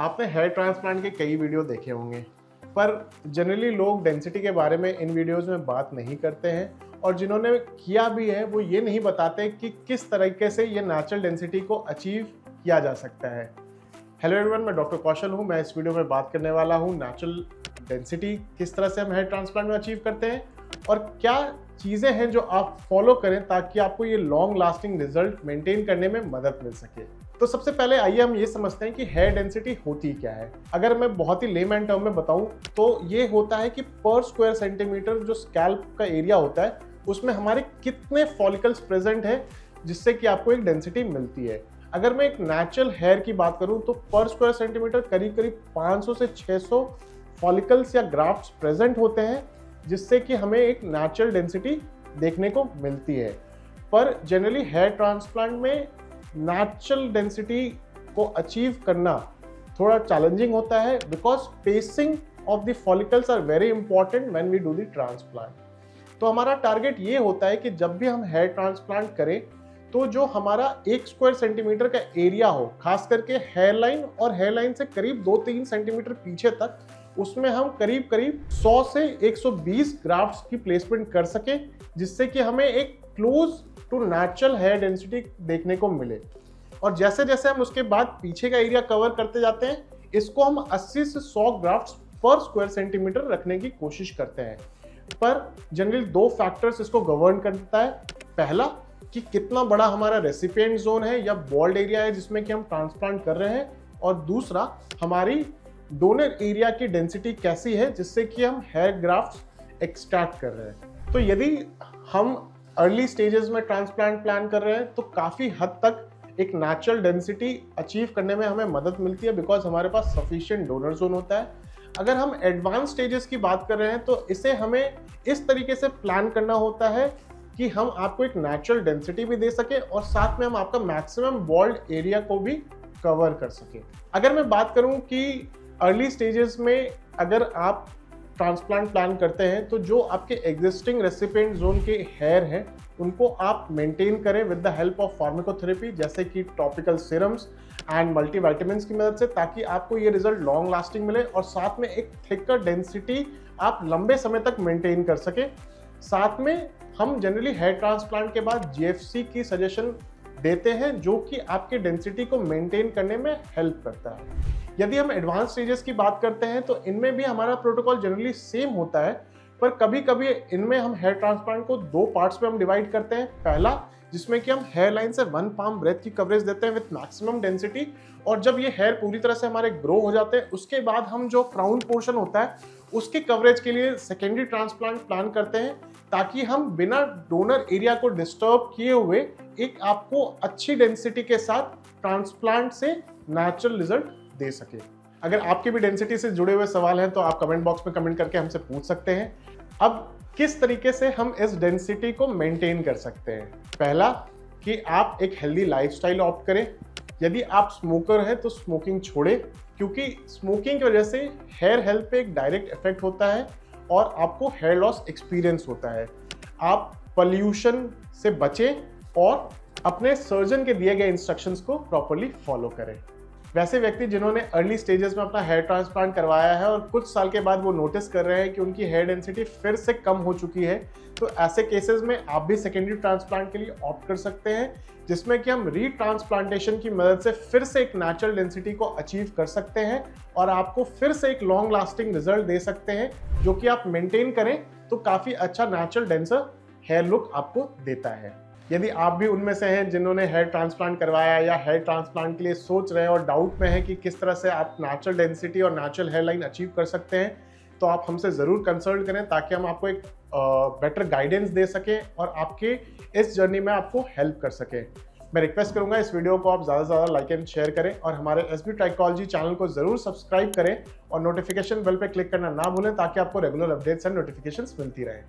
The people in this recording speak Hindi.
आपने हेयर ट्रांसप्लांट के कई वीडियो देखे होंगे, पर जनरली लोग डेंसिटी के बारे में इन वीडियोस में बात नहीं करते हैं और जिन्होंने किया भी है वो ये नहीं बताते कि किस तरीके से ये नेचुरल डेंसिटी को अचीव किया जा सकता है। हेलो एवरीवन, मैं डॉक्टर कौशल हूँ। मैं इस वीडियो में बात करने वाला हूँ नेचुरल डेंसिटी किस तरह से हम हेयर ट्रांसप्लांट में अचीव करते हैं और क्या चीज़ें हैं जो आप फॉलो करें ताकि आपको ये लॉन्ग लास्टिंग रिजल्ट मेंटेन करने में मदद मिल सके। तो सबसे पहले आइए हम ये समझते हैं कि हेयर डेंसिटी होती क्या है। अगर मैं बहुत ही लेमैन टर्म में बताऊं तो ये होता है कि पर स्क्वायर सेंटीमीटर जो स्कैल्प का एरिया होता है उसमें हमारे कितने फॉलिकल्स प्रेजेंट है जिससे कि आपको एक डेंसिटी मिलती है। अगर मैं एक नेचुरल हेयर की बात करूं तो पर स्क्वायर सेंटीमीटर करीब करीब 500 से 600 फॉलिकल्स या ग्राफ्ट्स प्रेजेंट होते हैं जिससे कि हमें एक नेचुरल डेंसिटी देखने को मिलती है। पर जनरली हेयर ट्रांसप्लांट में नेचुरल डेंसिटी को अचीव करना थोड़ा चैलेंजिंग होता है because spacing of the follicles are very important when we do the transplant. तो हमारा टारगेट ये होता है कि जब भी हम हेयर ट्रांसप्लांट करें तो जो हमारा 1 स्क्वायर सेंटीमीटर का एरिया हो, खास करके हेयर लाइन और हेयर लाइन से करीब 2-3 सेंटीमीटर पीछे तक, उसमें हम करीब करीब 100 से 120 ग्राफ्ट्स की प्लेसमेंट कर सके जिससे कि हमें एक close to natural hair density देखने को मिले। और जैसे जैसे हम उसके बाद पीछे का एरिया कवर करते जाते हैं, इसको हम 80 से 100 ग्राफ्ट्स पर स्क्वायर सेंटीमीटर रखने की कोशिश करते हैं। पर जनरली 2 फैक्टर्स इसको गवर्न करता है। पहला कि कितना बड़ा हमारा रेसिपिएंट जोन है या बॉल्ड एरिया है जिसमें कि हम ट्रांसप्लांट कर रहे हैं, और दूसरा हमारी डोनर एरिया की डेंसिटी कैसी है जिससे कि हम हेयर ग्राफ्ट्स एक्सट्रैक्ट कर रहे हैं। तो यदि हम अर्ली स्टेजेस में ट्रांसप्लांट प्लान कर रहे हैं तो काफ़ी हद तक एक नेचुरल डेंसिटी अचीव करने में हमें मदद मिलती है बिकॉज हमारे पास सफिशिएंट डोनर जोन होता है। अगर हम एडवांस स्टेजेस की बात कर रहे हैं तो इसे हमें इस तरीके से प्लान करना होता है कि हम आपको एक नेचुरल डेंसिटी भी दे सके और साथ में हम आपका मैक्सिमम बॉल्ड एरिया को भी कवर कर सके। अगर मैं बात करूं कि अर्ली स्टेजेस में अगर आप ट्रांसप्लांट प्लान करते हैं तो जो आपके एग्जिस्टिंग रेसिपिएंट जोन के हेयर हैं उनको आप मेंटेन करें with the help of pharmacotherapy जैसे कि टॉपिकल सीरम्स एंड मल्टीविटामिन्स की मदद से, ताकि आपको ये रिजल्ट लॉन्ग लास्टिंग मिले और साथ में एक थिकर डेंसिटी आप लंबे समय तक मेंटेन कर सके। साथ में हम जनरली हेयर ट्रांसप्लांट के बाद जीएफसी की सजेशन देते हैं जो कि आपके डेंसिटी को मेंटेन करने में हेल्प करता है। यदि हम एडवांस स्टेजेस की बात करते हैं तो इनमें भी हमारा प्रोटोकॉल जनरली सेम होता है, पर कभी कभी इनमें हम हेयर ट्रांसप्लांट को 2 पार्ट्स में हम डिवाइड करते हैं। पहला जिसमें कि हम हेयर लाइन से 1 पाम ब्रेथ की कवरेज देते हैं विद मैक्सिमम डेंसिटी, और जब ये हेयर पूरी तरह से हमारे ग्रो हो जाते हैं उसके बाद हम जो क्राउन पोर्शन होता है उसके कवरेज के लिए सेकेंडरी ट्रांसप्लांट प्लान करते हैं ताकि हम बिना डोनर एरिया को डिस्टर्ब किए हुए एक आपको अच्छी डेंसिटी के साथ ट्रांसप्लांट से नेचुरल रिजल्ट दे सके। अगर आपके भी डेंसिटी से जुड़े हुए सवाल हैं तो आप कमेंट बॉक्स में कमेंट करके हमसे पूछ सकते हैं। अब किस तरीके से हम इस डेंसिटी को मेंटेन कर सकते हैं? पहला कि आप एक हेल्दी लाइफस्टाइल ऑप्ट करें। यदि आप स्मोकर हैं तो स्मोकिंग छोड़ें, क्योंकि स्मोकिंग की वजह से हेयर हेल्थ पे एक डायरेक्ट इफेक्ट होता है और आपको हेयर लॉस एक्सपीरियंस होता है। आप पॉल्यूशन से बचें और अपने सर्जन के दिए गए इंस्ट्रक्शंस को प्रॉपर्ली फॉलो करें। वैसे व्यक्ति जिन्होंने अर्ली स्टेजेस में अपना हेयर ट्रांसप्लांट करवाया है और कुछ साल के बाद वो नोटिस कर रहे हैं कि उनकी हेयर डेंसिटी फिर से कम हो चुकी है, तो ऐसे केसेस में आप भी सेकेंडरी ट्रांसप्लांट के लिए ऑप्ट कर सकते हैं जिसमें कि हम रीट्रांसप्लांटेशन की मदद से फिर से एक नेचुरल डेंसिटी को अचीव कर सकते हैं और आपको फिर से एक लॉन्ग लास्टिंग रिजल्ट दे सकते हैं जो कि आप मेंटेन करें तो काफ़ी अच्छा नेचुरल डेंसर हेयर लुक आपको देता है। यदि आप भी उनमें से हैं जिन्होंने हेयर ट्रांसप्लांट करवाया या हेयर ट्रांसप्लांट के लिए सोच रहे हैं और डाउट में है कि किस तरह से आप नेचुरल डेंसिटी और नेचुरल हेयर लाइन अचीव कर सकते हैं, तो आप हमसे ज़रूर कंसल्ट करें ताकि हम आपको एक बेटर गाइडेंस दे सकें और आपके इस जर्नी में आपको हेल्प कर सकें। मैं रिक्वेस्ट करूंगा इस वीडियो को आप ज़्यादा से ज़्यादा लाइक एंड शेयर करें और हमारे एसबी ट्राइकोलॉजी चैनल को ज़रूर सब्सक्राइब करें और नोटिफिकेशन बेल पे क्लिक करना ना भूलें ताकि आपको रेगुलर अपडेट्स एंड नोटिफिकेशंस मिलती रहें।